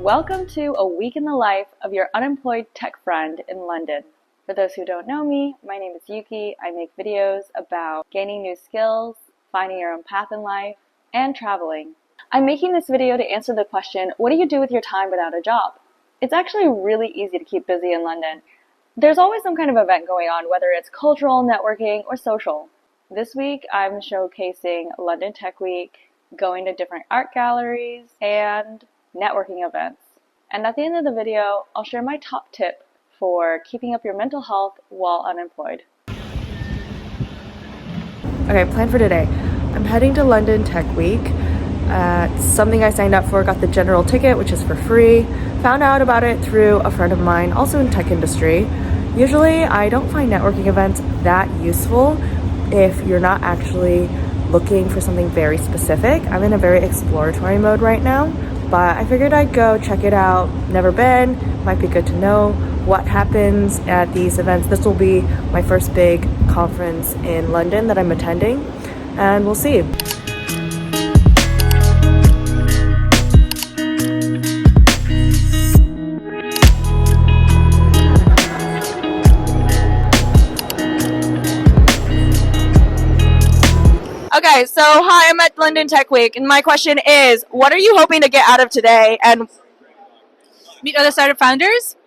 Welcome to a week in the life of your unemployed tech friend in London. For those who don't know me, my name is Yuki. I make videos about gaining new skills, finding your own path in life, and traveling. I'm making this video to answer the question, what do you do with your time without a job? It's actually really easy to keep busy in London. There's always some kind of event going on, whether it's cultural, networking, or social. This week, I'm showcasing London Tech Week, going to different art galleries, and networking events. And at the end of the video, I'll share my top tip for keeping up your mental health while unemployed. Okay, plan for today. I'm heading to London Tech Week. It's something I signed up for, got the general ticket, which is for free. Found out about it through a friend of mine, also in tech industry. Usually, I don't find networking events that useful if you're not actually looking for something very specific. I'm in a very exploratory mode right now, but I figured I'd go check it out. Never been, might be good to know what happens at these events. This will be my first big conference in London that I'm attending, and we'll see. Okay, so hi, I'm at London Tech Week, and my question is, what are you hoping to get out of today? And meet other startup founders,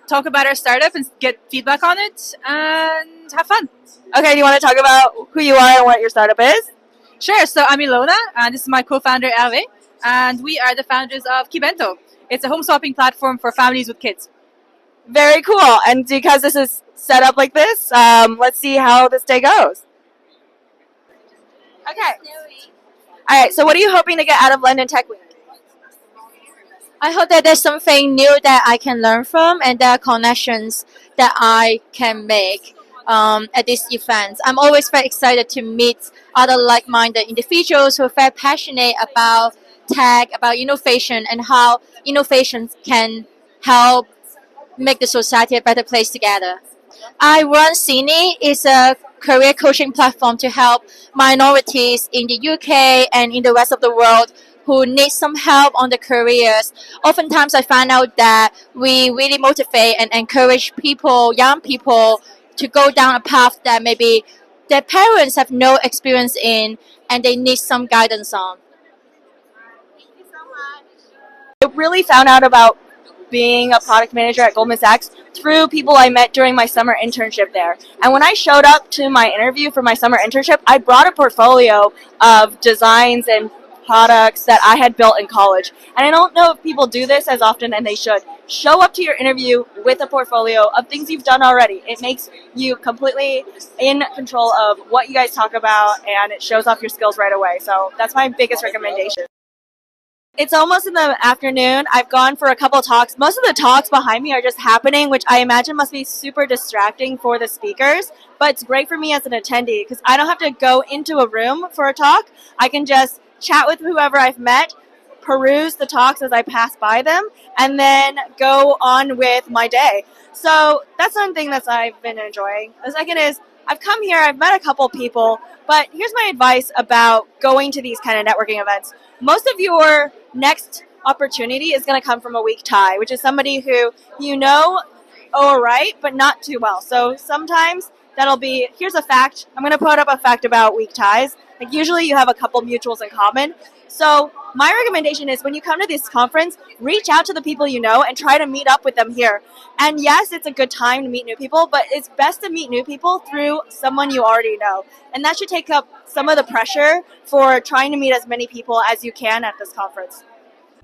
talk about our startup and get feedback on it, and have fun. Okay, do you want to talk about who you are and what your startup is? Sure, so I'm Ilona, and this is my co-founder, Hervé, and we are the founders of Kibento. It's a home swapping platform for families with kids. Very cool, and because this is set up like this, let's see how this day goes. Okay. All right, so what are you hoping to get out of London Tech Week? I hope that there's something new that I can learn from, and there are connections that I can make at these events. I'm always very excited to meet other like-minded individuals who are very passionate about tech, about innovation, and how innovations can help make the society a better place together. I run Cine. It's a career coaching platform to help minorities in the UK and in the rest of the world who need some help on their careers. Oftentimes I find out that we really motivate and encourage people, young people, to go down a path that maybe their parents have no experience in and they need some guidance on. I really found out about being a product manager at Goldman Sachs through people I met during my summer internship there. And when I showed up to my interview for my summer internship, I brought a portfolio of designs and products that I had built in college. And I don't know if people do this as often, and they should. Show up to your interview with a portfolio of things you've done already. It makes you completely in control of what you guys talk about, and it shows off your skills right away. So that's my biggest recommendation. It's almost in the afternoon. I've gone for a couple talks. Most of the talks behind me are just happening, which I imagine must be super distracting for the speakers, but it's great for me as an attendee because I don't have to go into a room for a talk. I can just chat with whoever I've met, peruse the talks as I pass by them, and then go on with my day. So that's one thing that I've been enjoying. The second is I've come here, I've met a couple people, but here's my advice about going to these kind of networking events. Most of your next opportunity is going to come from a weak tie, which is somebody who you know all right, but not too well. So sometimes that'll be, here's a fact. I'm going to put up a fact about weak ties. Like usually you have a couple mutuals in common. So my recommendation is when you come to this conference, reach out to the people you know and try to meet up with them here. And yes, it's a good time to meet new people, but it's best to meet new people through someone you already know. And that should take up some of the pressure for trying to meet as many people as you can at this conference.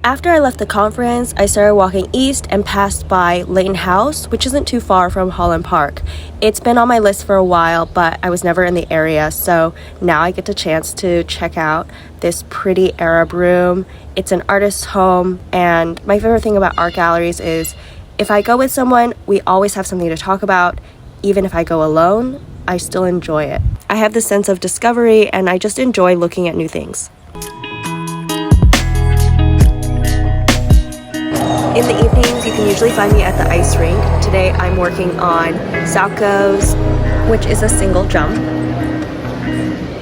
After I left the conference, I started walking east and passed by Leighton House, which isn't too far from Holland Park. It's been on my list for a while, but I was never in the area, so now I get the chance to check out this pretty Arab room. It's an artist's home, and my favorite thing about art galleries is if I go with someone, we always have something to talk about. Even if I go alone, I still enjoy it. I have this sense of discovery, and I just enjoy looking at new things. In the evenings, you can usually find me at the ice rink. Today, I'm working on Salcho's, which is a single jump.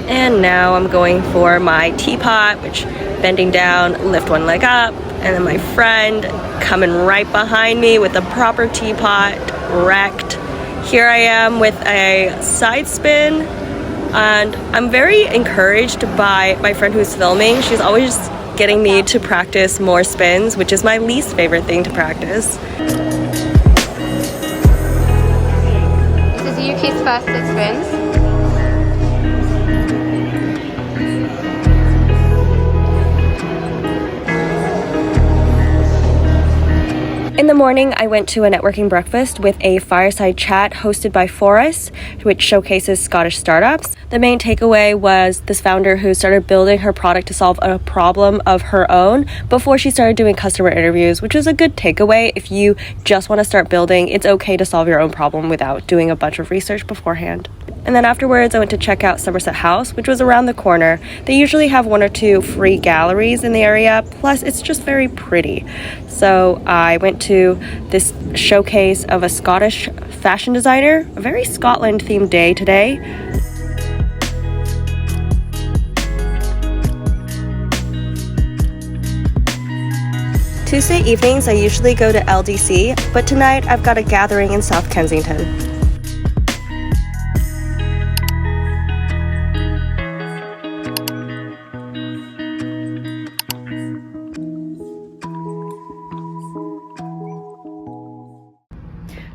And now I'm going for my teapot, which bending down, lift one leg up, and then my friend coming right behind me with a proper teapot, wrecked. Here I am with a side spin, and I'm very encouraged by my friend who's filming. She's always getting me to practice more spins, which is my least favorite thing to practice. This is Yuki's first 6 spins. In the morning, I went to a networking breakfast with a fireside chat hosted by Forrest, which showcases Scottish startups. The main takeaway was this founder who started building her product to solve a problem of her own before she started doing customer interviews, which is a good takeaway. If you just want to start building, it's okay to solve your own problem without doing a bunch of research beforehand. And then afterwards, I went to check out Somerset House, which was around the corner. They usually have 1 or 2 free galleries in the area, plus it's just very pretty. So I went to this showcase of a Scottish fashion designer, a very Scotland-themed day today. Tuesday evenings, I usually go to LDC, but tonight I've got a gathering in South Kensington.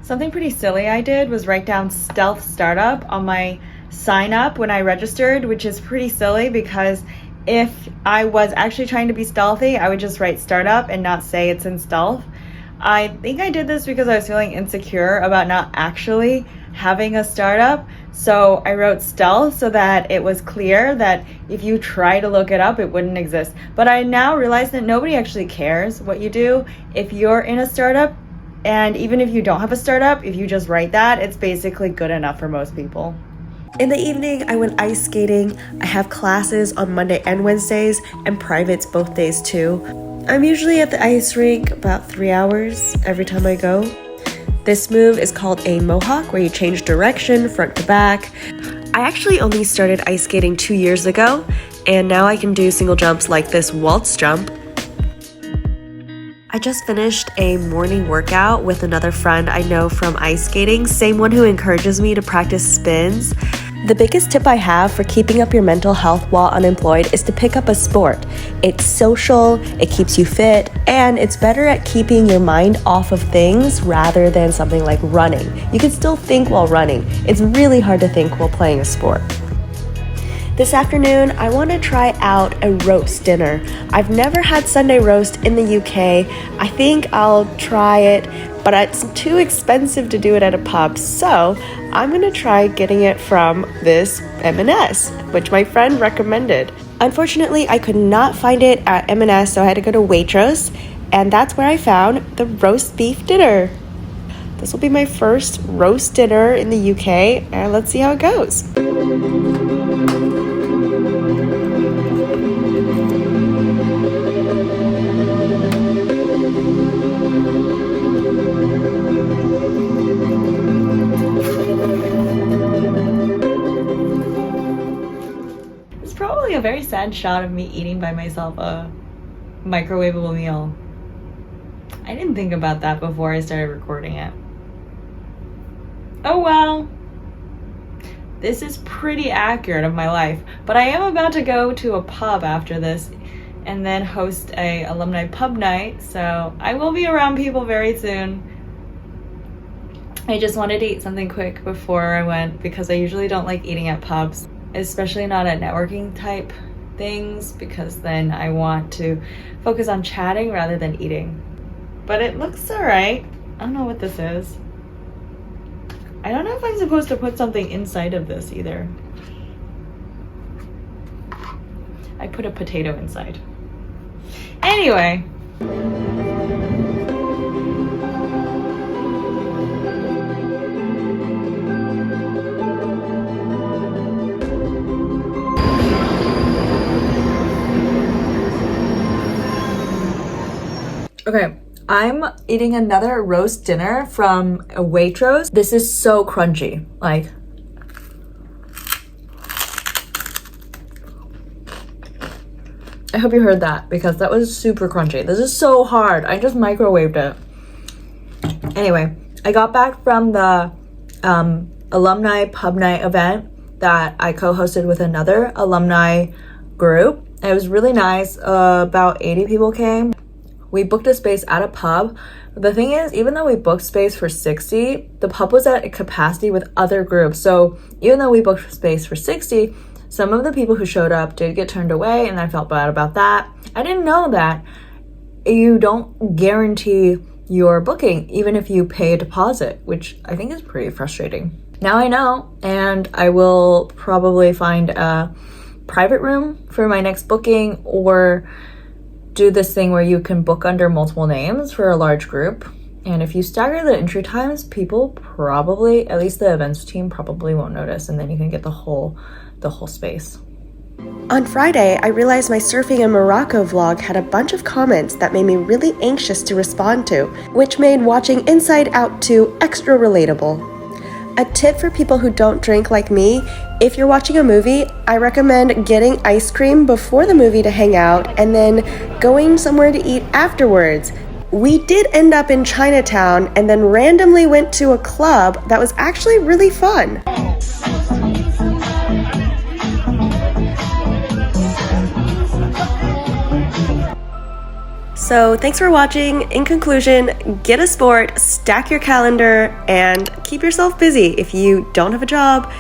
Something pretty silly I did was write down stealth startup on my sign up when I registered, which is pretty silly because if I was actually trying to be stealthy, I would just write startup and not say it's in stealth. I think I did this because I was feeling insecure about not actually having a startup. So I wrote stealth so that it was clear that if you try to look it up, it wouldn't exist. But I now realize that nobody actually cares what you do if you're in a startup. And even if you don't have a startup, if you just write that, it's basically good enough for most people. In the evening, I went ice skating. I have classes on Monday and Wednesdays and privates both days too. I'm usually at the ice rink about 3 hours every time I go. This move is called a mohawk, where you change direction front to back. I actually only started ice skating 2 years ago, and now I can do single jumps like this waltz jump. I just finished a morning workout with another friend I know from ice skating, same one who encourages me to practice spins. The biggest tip I have for keeping up your mental health while unemployed is to pick up a sport. It's social, it keeps you fit, and it's better at keeping your mind off of things rather than something like running. You can still think while running. It's really hard to think while playing a sport. This afternoon, I want to try out a roast dinner. I've never had Sunday roast in the UK. I think I'll try it, but it's too expensive to do it at a pub, so I'm going to try getting it from this M&S, which my friend recommended. Unfortunately, I could not find it at M&S, so I had to go to Waitrose, and that's where I found the roast beef dinner. This will be my first roast dinner in the UK, and let's see how it goes. A very sad shot of me eating by myself a microwavable meal. I didn't think about that before I started recording it. Oh well. This is pretty accurate of my life, but I am about to go to a pub after this and then host a alumni pub night, so I will be around people very soon. I just wanted to eat something quick before I went because I usually don't like eating at pubs, especially not at networking type things, because then I want to focus on chatting rather than eating. But it looks alright. I don't know what this is. I don't know if I'm supposed to put something inside of this either. I put a potato inside. Anyway. Okay, I'm eating another roast dinner from a Waitrose. This is so crunchy, like. I hope you heard that because that was super crunchy. This is so hard. I just microwaved it. Anyway, I got back from the alumni pub night event that I co-hosted with another alumni group. It was really nice. About 80 people came. We booked a space at a pub. The thing is, even though we booked space for 60, the pub was at capacity with other groups. So even though we booked space for 60, some of the people who showed up did get turned away, and I felt bad about that. I didn't know that you don't guarantee your booking even if you pay a deposit, which I think is pretty frustrating. Now I know, and I will probably find a private room for my next booking or do this thing where you can book under multiple names for a large group. And if you stagger the entry times, people probably, at least the events team, probably won't notice, and then you can get the whole space. On Friday, I realized my surfing in Morocco vlog had a bunch of comments that made me really anxious to respond to, which made watching Inside Out 2 extra relatable. A tip for people who don't drink like me, if you're watching a movie, I recommend getting ice cream before the movie to hang out and then going somewhere to eat afterwards. We did end up in Chinatown and then randomly went to a club that was actually really fun. So thanks for watching. In conclusion, get a sport, stack your calendar, and keep yourself busy. If you don't have a job,